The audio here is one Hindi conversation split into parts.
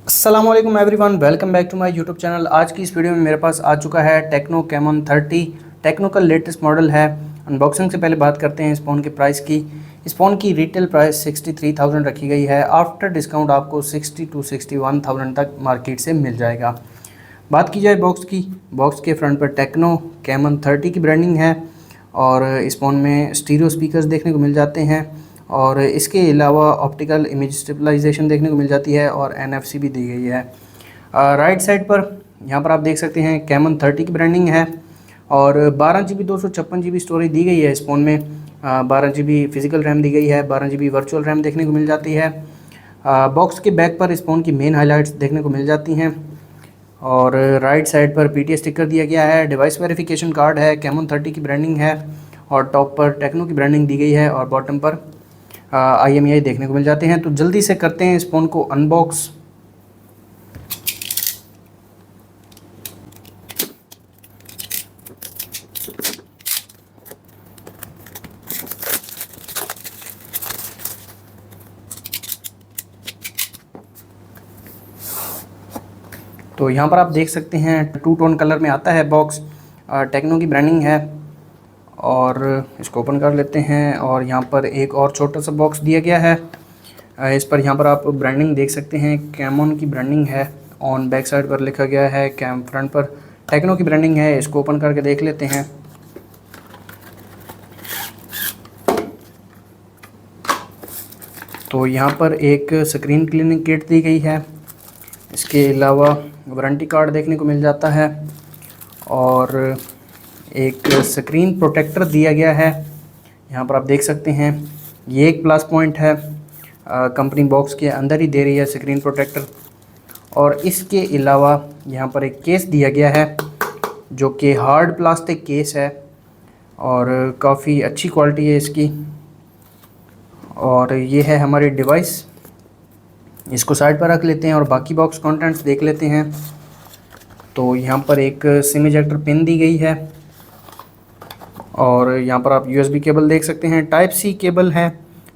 अस्सलाम वालेकुम everyone, welcome back to my YouTube channel. आज की इस वीडियो में मेरे पास आ चुका है टेक्नो कैमन 30। टेक्नो का लेटेस्ट मॉडल है। अनबॉक्सिंग से पहले बात करते हैं इस फ़ोन के प्राइस की। इस फ़ोन की रिटेल प्राइस 63,000 रखी गई है। आफ्टर डिस्काउंट आपको 60 to 61,000 तक मार्केट से मिल जाएगा। बात की जाए बॉक्स की, बॉक्स के फ्रंट पर टेक्नो कैमन 30 की ब्रांडिंग है और इस फ़ोन में स्टीरियो स्पीकर्स देखने को मिल जाते हैं और इसके अलावा ऑप्टिकल इमेज स्टेबलाइजेशन देखने को मिल जाती है और NFC भी दी गई है। राइट साइड पर यहाँ पर आप देख सकते हैं कैमन 30 की ब्रांडिंग है और 12 GB 256 GB स्टोरेज दी गई है इस फ़ोन में। 12 GB फिजिकल रैम दी गई है, 12 GB वर्चुअल रैम देखने को मिल जाती है। बॉक्स के बैक पर इस फ़ोन की मेन हाइलाइट्स देखने को मिल जाती हैं और राइट साइड पर PTA स्टिकर दिया गया है। डिवाइस वेरिफिकेशन कार्ड है, कैमन 30 की ब्रांडिंग है और टॉप पर टेक्नो की ब्रांडिंग दी गई है और बॉटम पर IMEI देखने को मिल जाते हैं। तो जल्दी से करते हैं इस फ़ोन को अनबॉक्स। तो यहाँ पर आप देख सकते हैं 2 टोन कलर में आता है बॉक्स। टेक्नो की ब्रांडिंग है और इसको ओपन कर लेते हैं और यहाँ पर एक और छोटा सा बॉक्स दिया गया है। इस पर यहाँ पर आप ब्रांडिंग देख सकते हैं, कैमन की ब्रांडिंग है। ऑन बैक साइड पर लिखा गया है, कैम फ्रंट पर टेक्नो की ब्रांडिंग है। इसको ओपन करके देख लेते हैं। तो यहाँ पर एक स्क्रीन क्लीनिंग किट दी गई है। इसके अलावा वारंटी कार्ड देखने को मिल जाता है और एक स्क्रीन प्रोटेक्टर दिया गया है। यहाँ पर आप देख सकते हैं, ये एक प्लस पॉइंट है। कंपनी बॉक्स के अंदर ही दे रही है स्क्रीन प्रोटेक्टर। और इसके अलावा यहाँ पर एक केस दिया गया है जो कि हार्ड प्लास्टिक केस है और काफ़ी अच्छी क्वालिटी है इसकी। और ये है हमारी डिवाइस। इसको साइड पर रख लेते हैं और बाकी बॉक्स कंटेंट्स देख लेते हैं। तो यहाँ पर एक सिम इजेक्टर पिन दी गई है और यहाँ पर आप USB केबल देख सकते हैं। टाइप C केबल है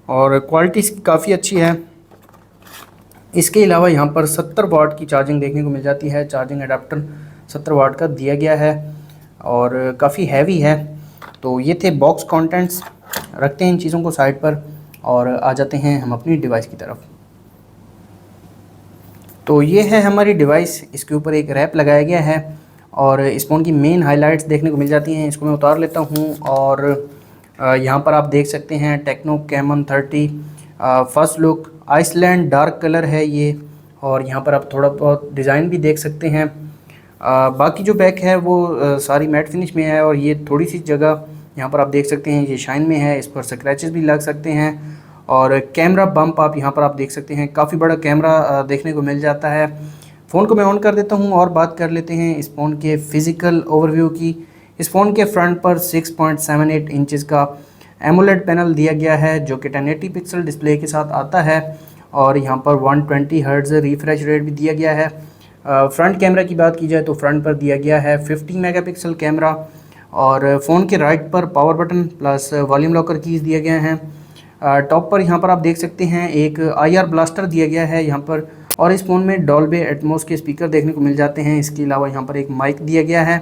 और क्वालिटी काफ़ी अच्छी है। इसके अलावा यहाँ पर 70 वाट की चार्जिंग देखने को मिल जाती है। चार्जिंग अडाप्टर 70 वाट का दिया गया है और काफ़ी हैवी है। तो ये थे बॉक्स कंटेंट्स। रखते हैं इन चीज़ों को साइड पर और आ जाते हैं हम अपनी डिवाइस की तरफ। तो ये है हमारी डिवाइस। इसके ऊपर एक रैप लगाया गया है और इस फ़ोन की मेन हाइलाइट्स देखने को मिल जाती हैं। इसको मैं उतार लेता हूँ और यहाँ पर आप देख सकते हैं Tecno Camon 30 first look Iceland dark colour है ये। और यहाँ पर आप थोड़ा बहुत डिज़ाइन भी देख सकते हैं। बाकी जो बैक है वो सारी मैट फिनिश में है और ये थोड़ी सी जगह यहाँ पर आप देख सकते हैं ये शाइन में है। इस पर स्क्रैचेस भी लग सकते हैं और कैमरा बम्प आप यहाँ पर देख सकते हैं। काफ़ी बड़ा कैमरा देखने को मिल जाता है। फ़ोन को मैं ऑन कर देता हूँ और बात कर लेते हैं इस फ़ोन के फ़िज़िकल ओवरव्यू की। इस फ़ोन के फ्रंट पर 6.78 इंचज़ का एमोलेड पैनल दिया गया है जो कि 1080 पिक्सल डिस्प्ले के साथ आता है और यहाँ पर 120 हर्ट्ज़ रिफ्रेश रेट भी दिया गया है। फ्रंट कैमरा की बात की जाए तो फ्रंट पर दिया गया है 50 मेगापिक्सल कैमरा और फ़ोन के राइट पर power button plus volume locker keys दिए गए हैं। टॉप पर यहाँ पर आप देख सकते हैं एक IR ब्लास्टर दिया गया है यहाँ पर और इस फ़ोन में डॉल्बी एटमॉस के स्पीकर देखने को मिल जाते हैं। इसके अलावा यहाँ पर एक माइक दिया गया है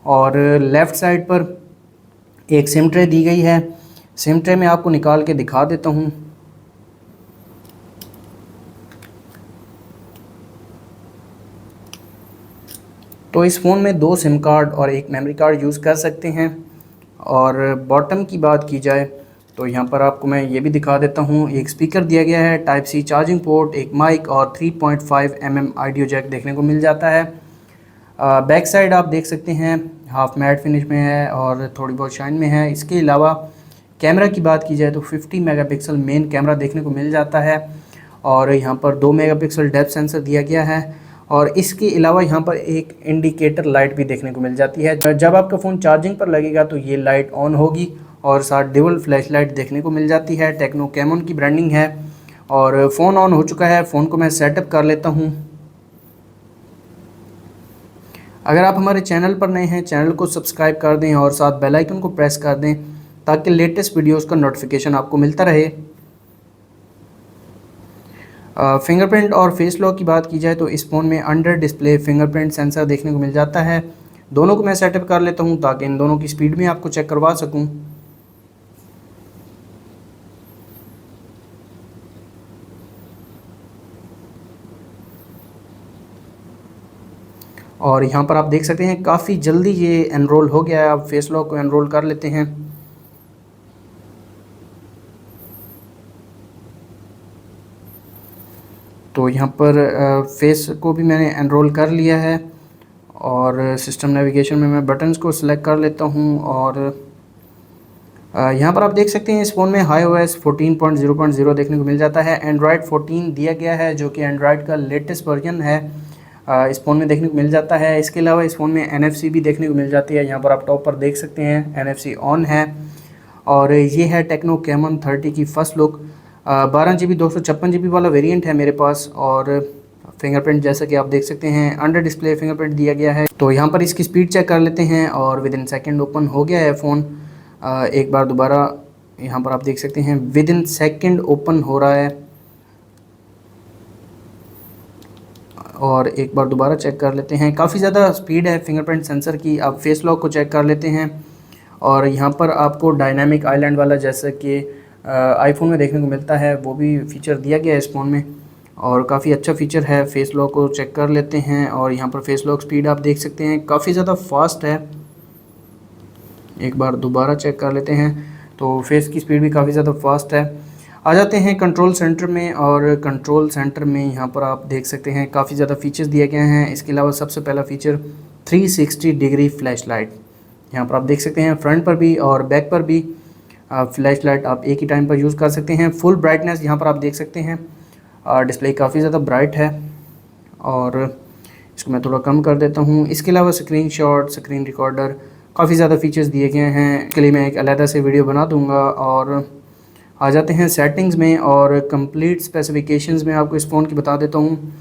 और लेफ़्ट साइड पर एक सिम ट्रे दी गई है। सिम ट्रे में आपको निकाल के दिखा देता हूँ। तो इस फ़ोन में 2 सिम कार्ड और एक मेमोरी कार्ड यूज़ कर सकते हैं। और बॉटम की बात की जाए तो यहाँ पर आपको मैं ये भी दिखा देता हूँ। एक स्पीकर दिया गया है, टाइप C चार्जिंग पोर्ट, एक माइक और 3.5 mm ऑडियो जैक देखने को मिल जाता है। बैक साइड आप देख सकते हैं हाफ मैट फिनिश में है और थोड़ी बहुत शाइन में है। इसके अलावा कैमरा की बात की जाए तो 50 मेगापिक्सल मेन कैमरा देखने को मिल जाता है और यहाँ पर 2 मेगापिक्सल डेप्थ सेंसर दिया गया है और इसके अलावा यहाँ पर एक इंडिकेटर लाइट भी देखने को मिल जाती है। जब आपका फ़ोन चार्जिंग पर लगेगा तो ये लाइट ऑन होगी और साथ डुअल फ्लैश लाइट देखने को मिल जाती है। टेक्नो कैमन की ब्रांडिंग है और फ़ोन ऑन हो चुका है। फ़ोन को मैं सेटअप कर लेता हूँ। अगर आप हमारे चैनल पर नए हैं, चैनल को सब्सक्राइब कर दें और साथ बेल आइकन को प्रेस कर दें ताकि लेटेस्ट वीडियोस का नोटिफिकेशन आपको मिलता रहे। फिंगरप्रिंट और फेस लॉक की बात की जाए तो इस फ़ोन में अंडर डिस्प्ले फिंगरप्रिंट सेंसर देखने को मिल जाता है। दोनों को मैं सेटअप कर लेता हूँ ताकि इन दोनों की स्पीड में आपको चेक करवा सकूँ। और यहाँ पर आप देख सकते हैं काफ़ी जल्दी ये एनरोल हो गया है। आप फेस लॉक को एनरोल कर लेते हैं। तो यहाँ पर फेस को भी मैंने एनरोल कर लिया है और सिस्टम नेविगेशन में मैं बटन्स को सिलेक्ट कर लेता हूँ। और यहाँ पर आप देख सकते हैं इस फ़ोन में iOS 14.0.0 देखने को मिल जाता है। एंड्रॉयड 14 दिया गया है जो कि एंड्रॉयड का लेटेस्ट वर्जन है, इस फ़ोन में देखने को मिल जाता है। इसके अलावा इस फ़ोन में NFC भी देखने को मिल जाती है। यहाँ पर आप टॉप पर देख सकते हैं NFC ऑन है। और ये है टेक्नो कैमन 30 की फ़र्स्ट लुक। 12GB 256GB वाला वेरिएंट है मेरे पास। और फिंगरप्रिंट जैसा कि आप देख सकते हैं अंडर डिस्प्ले फिंगरप्रिंट दिया गया है। तो यहाँ पर इसकी स्पीड चेक कर लेते हैं और विद इन सेकेंड ओपन हो गया है फ़ोन। एक बार दोबारा यहाँ पर आप देख सकते हैं विद इन सेकेंड ओपन हो रहा है। और एक बार दोबारा चेक कर लेते हैं, काफ़ी ज़्यादा स्पीड है फिंगरप्रिंट सेंसर की। आप फेस लॉक को चेक कर लेते हैं और यहाँ पर आपको डायनामिक आइलैंड वाला जैसा कि आईफोन में देखने को मिलता है वो भी फीचर दिया गया है इस फ़ोन में और काफ़ी अच्छा फीचर है। फेस लॉक को चेक कर लेते हैं और यहाँ पर फेस लॉक स्पीड आप देख सकते हैं काफ़ी ज़्यादा फास्ट है। एक बार दोबारा चेक कर लेते हैं तो फेस की स्पीड भी काफ़ी ज़्यादा फास्ट है। आ जाते हैं कंट्रोल सेंटर में और कंट्रोल सेंटर में यहाँ पर आप देख सकते हैं काफ़ी ज़्यादा फीचर्स दिए गए हैं। इसके अलावा सबसे पहला फ़ीचर 360 डिग्री फ्लैश लाइट। यहाँ पर आप देख सकते हैं फ्रंट पर भी और बैक पर भी फ्लैश लाइट आप एक ही टाइम पर यूज़ कर सकते हैं। फुल ब्राइटनेस यहाँ पर आप देख सकते हैं, डिस्प्ले काफ़ी ज़्यादा ब्राइट है और इसको मैं थोड़ा कम कर देता हूँ। इसके अलावा स्क्रीन शॉट, स्क्रीन रिकॉर्डर, काफ़ी ज़्यादा फीचर्स दिए गए हैं। इसके लिए मैं एक अलग से वीडियो बना दूँगा। और आ जाते हैं सेटिंग्स में और कंप्लीट स्पेसिफिकेशंस में आपको इस फ़ोन की बता देता हूँ।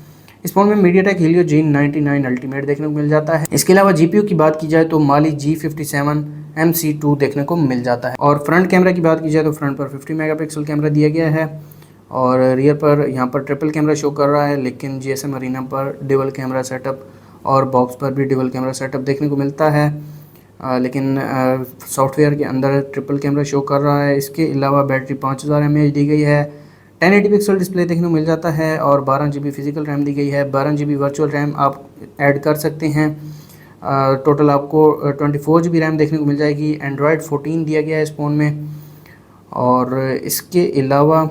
इस फ़ोन में मीडियाटेक हीलियो G99 अल्टीमेट देखने को मिल जाता है। इसके अलावा GPU की बात की जाए तो माली G57 MC2 देखने को मिल जाता है। और फ्रंट कैमरा की बात की जाए तो फ्रंट पर 50 मेगापिक्सल कैमरा दिया गया है और रियर पर यहाँ पर ट्रिपल कैमरा शो कर रहा है, लेकिन GSM अरीना पर डबल कैमरा सेटअप और बॉक्स पर भी डबल कैमरा सेटअप देखने को मिलता है, लेकिन सॉफ्टवेयर के अंदर ट्रिपल कैमरा शो कर रहा है। इसके अलावा बैटरी 5000 mAh दी गई है। 1080 पिक्सल डिस्प्ले देखने को मिल जाता है और 12GB फिजिकल रैम दी गई है। 12GB वर्चुअल रैम आप ऐड कर सकते हैं। टोटल आपको 24GB रैम देखने को मिल जाएगी। एंड्रॉयड 14 दिया गया है इस फ़ोन में। और इसके अलावा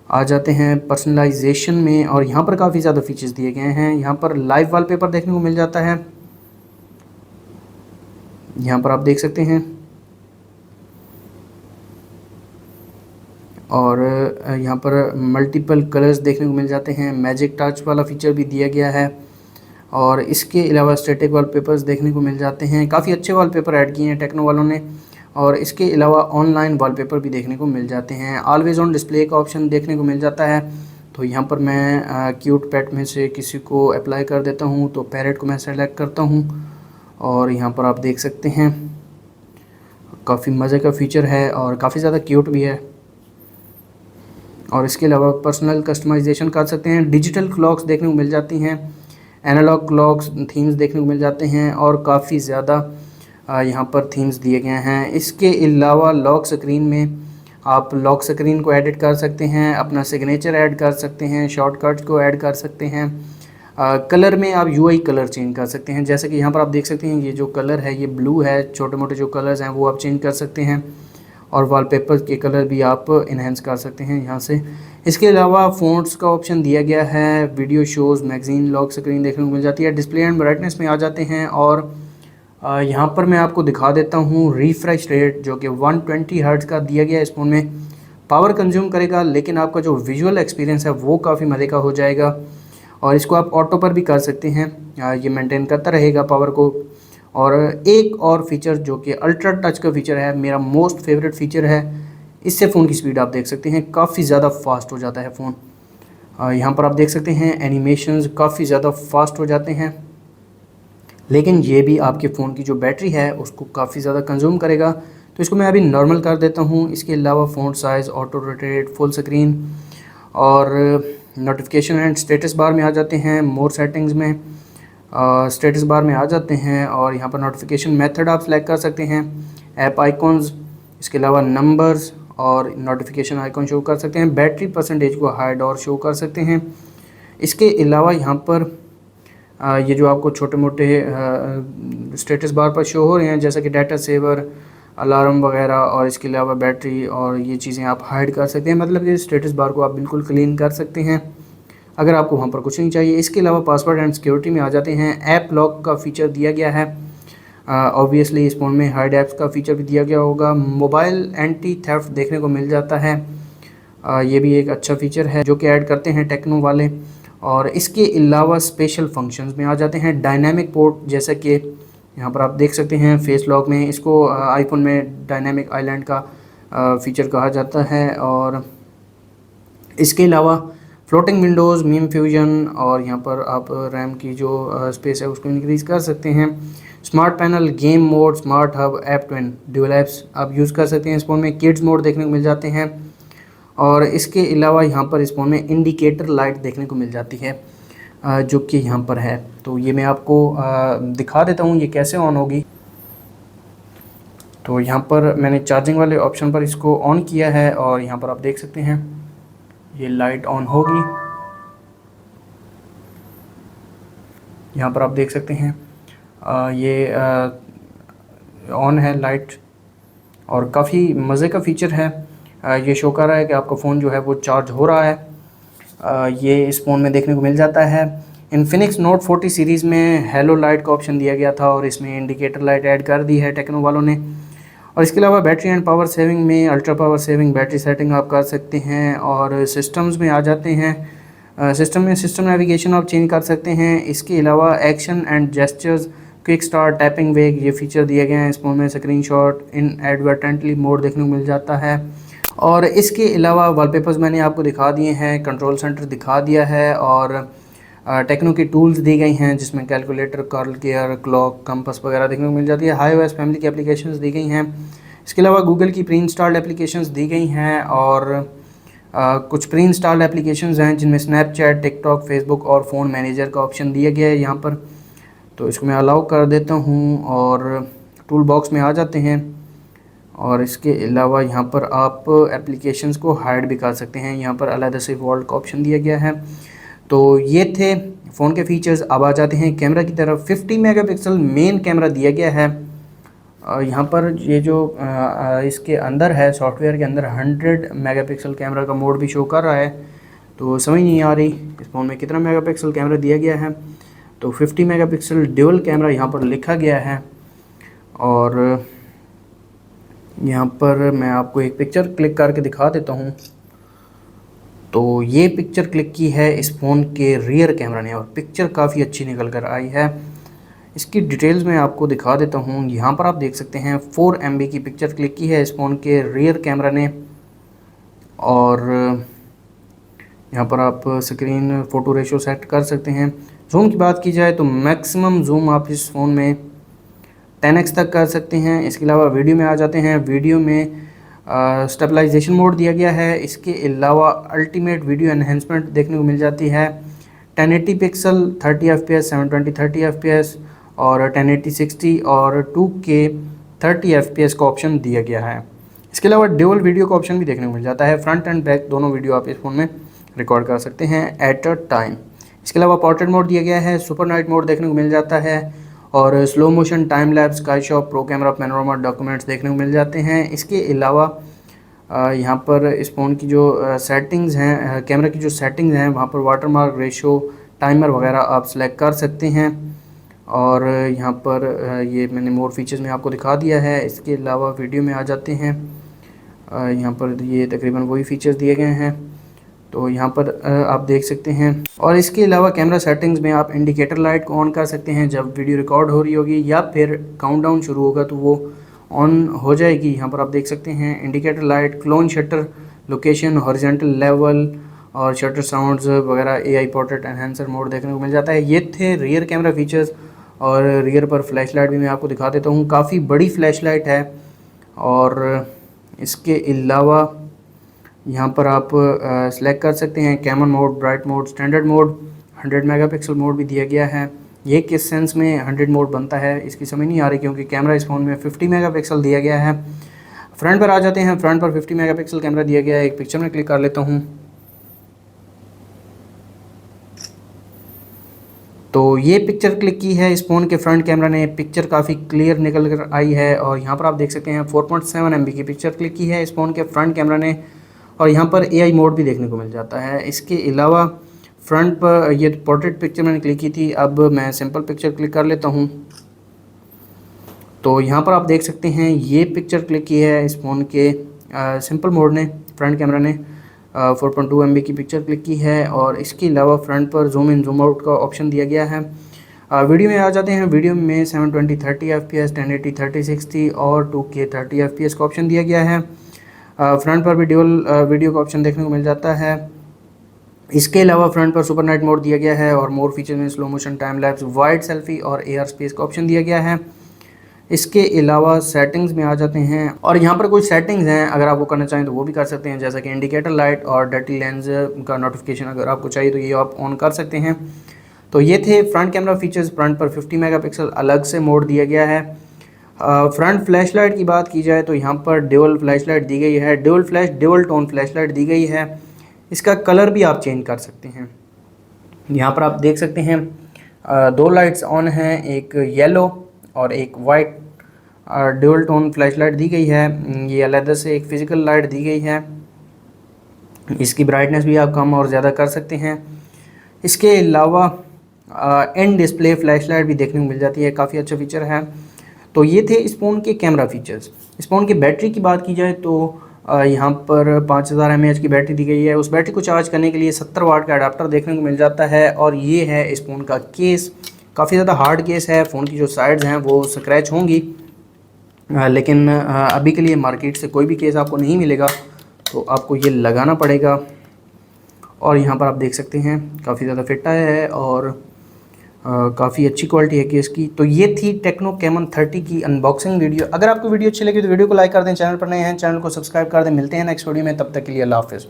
आ जाते हैं पर्सनलाइजेशन में और यहाँ पर काफ़ी ज़्यादा फीचर्स दिए गए हैं। यहाँ पर लाइव वॉलपेपर देखने को मिल जाता है, यहाँ पर आप देख सकते हैं। और यहाँ पर मल्टीपल कलर्स देखने को मिल जाते हैं। मैजिक टच वाला फीचर भी दिया गया है और इसके अलावा स्टैटिक वॉलपेपर्स देखने को मिल जाते हैं। काफ़ी अच्छे वॉलपेपर ऐड किए हैं टेक्नो वालों ने। और इसके अलावा ऑनलाइन वॉलपेपर भी देखने को मिल जाते हैं। ऑलवेज ऑन डिस्प्ले का ऑप्शन देखने को मिल जाता है। तो यहाँ पर मैं क्यूट पेट में से किसी को अप्लाई कर देता हूँ, तो पैरेट को मैं सेलेक्ट करता हूँ और यहाँ पर आप देख सकते हैं काफ़ी मज़े का फ़ीचर है और काफ़ी ज़्यादा क्यूट भी है। और इसके अलावा पर्सनल कस्टमाइजेशन कर सकते हैं। डिजिटल क्लॉक्स देखने को मिल जाती हैं, एनालॉग क्लॉक्स थीम्स देखने को मिल जाते हैं और काफ़ी ज़्यादा यहाँ पर थीम्स दिए गए हैं। इसके अलावा लॉक स्क्रीन में आप लॉक स्क्रीन को एडिट कर सकते हैं, अपना सिग्नेचर ऐड कर सकते हैं, शॉर्टकट्स को ऐड कर सकते हैं। कलर में आप UI कलर चेंज कर सकते हैं, जैसे कि यहाँ पर आप देख सकते हैं ये जो कलर है ये ब्लू है। छोटे मोटे जो कलर्स हैं वो आप चेंज कर सकते हैं और वॉलपेपर के कलर भी आप इन्हेंस कर सकते हैं यहाँ से। इसके अलावा फ़ॉन्ट्स का ऑप्शन दिया गया है। Video shows, magazine, lock screen देखने को मिल जाती है। डिस्प्ले एंड ब्राइटनेस में आ जाते हैं और यहाँ पर मैं आपको दिखा देता हूँ रिफ्रेश रेट जो कि 120 हर्ट्ज़ का दिया गया है इस फ़ोन में। पावर कंज्यूम करेगा लेकिन आपका जो विजुअल एक्सपीरियंस है वो काफ़ी मज़े का हो जाएगा। और इसको आप ऑटो पर भी कर सकते हैं, ये मेंटेन करता रहेगा पावर को। और एक और फीचर जो कि अल्ट्रा टच का फीचर है, मेरा मोस्ट फेवरेट फीचर है। इससे फ़ोन की स्पीड आप देख सकते हैं काफ़ी ज़्यादा फास्ट हो जाता है फ़ोन। यहाँ पर आप देख सकते हैं एनिमेशंस काफ़ी ज़्यादा फास्ट हो जाते हैं, लेकिन ये भी आपके फ़ोन की जो बैटरी है उसको काफ़ी ज़्यादा कंज्यूम करेगा। तो इसको मैं अभी नॉर्मल कर देता हूँ। इसके अलावा font size, auto rotate, full screen और नोटिफिकेशन एंड स्टेटस बार में आ जाते हैं, मोर सेटिंग्स में स्टेटस बार में आ जाते हैं और यहाँ पर नोटिफिकेशन मेथड आप सेलेक्ट कर सकते हैं, ऐप आइकॉन्स, इसके अलावा नंबर्स और नोटिफिकेशन आइकॉन शो कर सकते हैं। बैटरी परसेंटेज को हाइड और शो कर सकते हैं। इसके अलावा यहाँ पर ये जो आपको छोटे मोटे स्टेटस बार पर शो हो रहे हैं जैसा कि डाटा सेवर, अलार्म वगैरह, और इसके अलावा बैटरी, और ये चीज़ें आप हाइड कर सकते हैं। मतलब कि स्टेटस बार को आप बिल्कुल क्लीन कर सकते हैं अगर आपको वहाँ पर कुछ नहीं चाहिए। इसके अलावा पासवर्ड एंड सिक्योरिटी में आ जाते हैं। ऐप लॉक का फीचर दिया गया है। ऑब्वियसली इस फ़ोन में हाइड ऐप्स का फीचर भी दिया गया होगा। मोबाइल एंटी थेफ्ट देखने को मिल जाता है। ये भी एक अच्छा फीचर है जो कि ऐड करते हैं टेक्नो वाले। और इसके अलावा स्पेशल फंक्शंस में आ जाते हैं। डायनामिक पोर्ट, जैसा कि यहाँ पर आप देख सकते हैं फेस लॉक में, इसको आईफोन में डायनामिक आइलैंड का फीचर कहा जाता है। और इसके अलावा फ्लोटिंग विंडोज़, मीम फ्यूजन, और यहाँ पर आप रैम की जो स्पेस है उसको इंक्रीज़ कर सकते हैं। Smart panel, game mode, smart hub, app twin, dual apps आप यूज़ कर सकते हैं इस फ़ोन में। किड्स मोड देखने को मिल जाते हैं। और इसके अलावा यहाँ पर इस फ़ोन में इंडिकेटर लाइट देखने को मिल जाती है जो कि यहाँ पर है। तो ये मैं आपको दिखा देता हूँ ये कैसे ऑन होगी। तो यहाँ पर मैंने चार्जिंग वाले ऑप्शन पर इसको ऑन किया है और यहाँ पर आप देख सकते हैं ये लाइट ऑन होगी। यहाँ पर आप देख सकते हैं ये ऑन है लाइट, और काफ़ी मज़े का फीचर है। ये शो कर रहा है कि आपका फ़ोन जो है वो चार्ज हो रहा है। ये इस फ़ोन में देखने को मिल जाता है। इन्फिनिक्स नोट 40 सीरीज़ में हेलो लाइट का ऑप्शन दिया गया था और इसमें इंडिकेटर लाइट ऐड कर दी है टेक्नो वालों ने। और इसके अलावा बैटरी एंड पावर सेविंग में ultra power saving battery setting आप कर सकते हैं। और सिस्टम्स में आ जाते हैं। सिस्टम में सिस्टम नेविगेशन आप चेंज कर सकते हैं। इसके अलावा action and gestures, quick start, tapping वेग, ये फीचर दिए गए हैं इस फोन में। स्क्रीनशॉट इन एडवर्टेंटली मोड देखने को मिल जाता है। और इसके अलावा वॉलपेपर्स मैंने आपको दिखा दिए हैं, कंट्रोल सेंटर दिखा दिया है, और टेक्नो की टूल्स दी गई हैं जिसमें calculator, curl care, clock, compass वगैरह देखने को मिल जाती है। iOS फैमिली की एप्लीकेशंस दी गई हैं। इसके अलावा गूगल की प्री इंस्टॉल्ड एप्लीकेशंस दी गई हैं, और कुछ प्री इंस्टॉल्ड एप्लीकेशंस हैं जिनमें स्नैपचैट, टिकटॉक, फेसबुक और फ़ोन मैनेजर का ऑप्शन दिया गया है यहाँ पर। तो इसको मैं अलाउ कर देता हूँ और टूल बॉक्स में आ जाते हैं। और इसके अलावा यहाँ पर आप एप्लीकेशंस को हाइड भी कर सकते हैं। यहाँ पर अलग से वॉल्ट का ऑप्शन दिया गया है। तो ये थे फ़ोन के फीचर्स। अब आ जाते हैं कैमरा की तरफ। 50 मेगापिक्सल मेन कैमरा दिया गया है। यहाँ पर ये जो इसके अंदर है, सॉफ्टवेयर के अंदर 100 मेगापिक्सल कैमरा का मोड भी शो कर रहा है। तो समझ नहीं आ रही इस फ़ोन में कितना मेगापिक्सल कैमरा दिया गया है। तो 50 मेगापिक्सल ड्यूल कैमरा यहाँ पर लिखा गया है। और यहाँ पर मैं आपको एक पिक्चर क्लिक करके दिखा देता हूँ। तो ये पिक्चर क्लिक की है इस फ़ोन के रियर कैमरा ने, और पिक्चर काफ़ी अच्छी निकल कर आई है। इसकी डिटेल्स मैं आपको दिखा देता हूँ। यहाँ पर आप देख सकते हैं 4 MB की पिक्चर क्लिक की है इस फ़ोन के रियर कैमरा ने। और यहाँ पर आप स्क्रीन फ़ोटो रेशो सेट कर सकते हैं। जूम की बात की जाए तो मैक्सिमम जूम आप इस फ़ोन में 10x तक कर सकते हैं। इसके अलावा वीडियो में आ जाते हैं। वीडियो में स्टेबलाइजेशन मोड दिया गया है। इसके अलावा अल्टीमेट वीडियो एनहेंसमेंट देखने को मिल जाती है। 1080 पिक्सल 30 FPS, 720 30 FPS, और 1080 60 और 2K 30 FPS का ऑप्शन दिया गया है। इसके अलावा ड्यूल वीडियो का ऑप्शन भी देखने को मिल जाता है। फ्रंट एंड बैक दोनों वीडियो आप इस फ़ोन में रिकॉर्ड कर सकते हैं एट अ टाइम। इसके अलावा पोर्ट्रेट मोड दिया गया है। सुपर नाइट मोड देखने को मिल जाता है, और slow motion, time lapse, sky shop, pro camera, panorama, documents देखने को मिल जाते हैं। इसके अलावा यहाँ पर इस फ़ोन की जो सेटिंग्स हैं, कैमरा की जो सेटिंग्स हैं, वहाँ पर वाटरमार्क, रेशो, टाइमर वगैरह आप सेलेक्ट कर सकते हैं। और यहाँ पर ये मैंने मोर फीचर्स में आपको दिखा दिया है। इसके अलावा वीडियो में आ जाते हैं। यहाँ पर ये तकरीबन वही फीचर्स दिए गए हैं। तो यहाँ पर आप देख सकते हैं। और इसके अलावा कैमरा सेटिंग्स में आप इंडिकेटर लाइट को ऑन कर सकते हैं जब वीडियो रिकॉर्ड हो रही होगी, या फिर काउंटडाउन शुरू होगा तो वो ऑन हो जाएगी। यहाँ पर आप देख सकते हैं indicator light, clone shutter, location, horizontal level, और शटर साउंड्स वगैरह, AI पोर्ट्रेट एनहेंसर मोड देखने को मिल जाता है। ये थे रियर कैमरा फीचर्स। और रियर पर फ्लैश लाइट भी मैं आपको दिखा देता हूँ। काफ़ी बड़ी फ्लैश लाइट है। और इसके अलावा यहाँ पर आप सिलेक्ट कर सकते हैं Camon mode, bright mode, standard mode, 100 megapixel mode भी दिया गया है। ये किस सेंस में 100 मोड बनता है इसकी समझ नहीं आ रही, क्योंकि कैमरा इस फ़ोन में 50 मेगापिक्सल दिया गया है। फ्रंट पर आ जाते हैं, फ्रंट पर 50 मेगापिक्सल कैमरा दिया गया है। एक पिक्चर में क्लिक कर लेता हूँ, तो ये पिक्चर क्लिक की है इस फ़ोन के फ्रंट कैमरा ने। पिक्चर काफ़ी क्लियर निकल कर आई है और यहाँ पर आप देख सकते हैं 4.7 MB की पिक्चर क्लिक की है इस फ़ोन के फ्रंट कैमरा ने। और यहाँ पर AI मोड भी देखने को मिल जाता है। इसके अलावा फ्रंट पर ये पोर्ट्रेट पिक्चर मैंने क्लिक की थी, अब मैं सिंपल पिक्चर क्लिक कर लेता हूँ। तो यहाँ पर आप देख सकते हैं ये पिक्चर क्लिक की है इस फ़ोन के सिंपल मोड ने, फ्रंट कैमरा ने 4.2 MB की पिक्चर क्लिक की है। और इसके अलावा फ्रंट पर जूम इन जूम आउट का ऑप्शन दिया गया है। वीडियो में आ जाते हैं, वीडियो में 720 30 FPS, 1080 3060 और 2K 30 FPS का ऑप्शन दिया गया है। फ्रंट पर भी ड्यूल वीडियो का ऑप्शन देखने को मिल जाता है। इसके अलावा फ्रंट पर सुपर नाइट मोड दिया गया है और मोर फीचर में slow motion, time lapse, wide selfie और AR स्पेस का ऑप्शन दिया गया है। इसके अलावा सेटिंग्स में आ जाते हैं और यहाँ पर कुछ सेटिंग्स हैं, अगर आप वो करना चाहें तो वो भी कर सकते हैं, जैसा कि इंडिकेटर लाइट और डर्टी लेंस का नोटिफिकेशन अगर आपको चाहिए तो ये आप ऑन कर सकते हैं। तो ये थे फ्रंट कैमरा फीचर्स। फ्रंट पर 50 मेगापिक्सल अलग से मोड दिया गया है। फ्रंट फ्लैश लाइट की बात की जाए तो यहाँ पर ड्यूल फ्लैश लाइट दी गई है, ड्यूल टोन फ्लैश लाइट दी गई है। इसका कलर भी आप चेंज कर सकते हैं। यहाँ पर आप देख सकते हैं दो लाइट्स ऑन हैं, एक येलो और एक white. Dual tone flash light दी गई है। ये अलग से एक फिजिकल लाइट दी गई है। इसकी ब्राइटनेस भी आप कम और ज़्यादा कर सकते हैं। इसके अलावा इन डिस्प्ले फ्लैश लाइट भी देखने को मिल जाती है, काफ़ी अच्छा फीचर है। तो ये थे इस फ़ोन के कैमरा फीचर्स। इस फ़ोन की बैटरी की बात की जाए तो यहाँ पर 5000 mAh की बैटरी दी गई है। उस बैटरी को चार्ज करने के लिए 70 वाट का अडाप्टर देखने को मिल जाता है। और ये है इस फ़ोन का केस, काफ़ी ज़्यादा हार्ड केस है। फ़ोन की जो साइड्स हैं वो स्क्रैच होंगी, लेकिन अभी के लिए मार्केट से कोई भी केस आपको नहीं मिलेगा, तो आपको ये लगाना पड़ेगा। और यहाँ पर आप देख सकते हैं काफ़ी ज़्यादा फिट आया है और काफ़ी अच्छी क्वालिटी है केस की। तो ये थी टेक्नो कैमन 30 की अनबॉक्सिंग वीडियो। अगर आपको वीडियो अच्छी लगी तो वीडियो को लाइक कर दें, चैनल पर नए हैं चैनल को सब्सक्राइब कर दें। मिलते हैं नेक्स्ट वीडियो में, तब तक के लिए अल्लाह हाफ़िज़।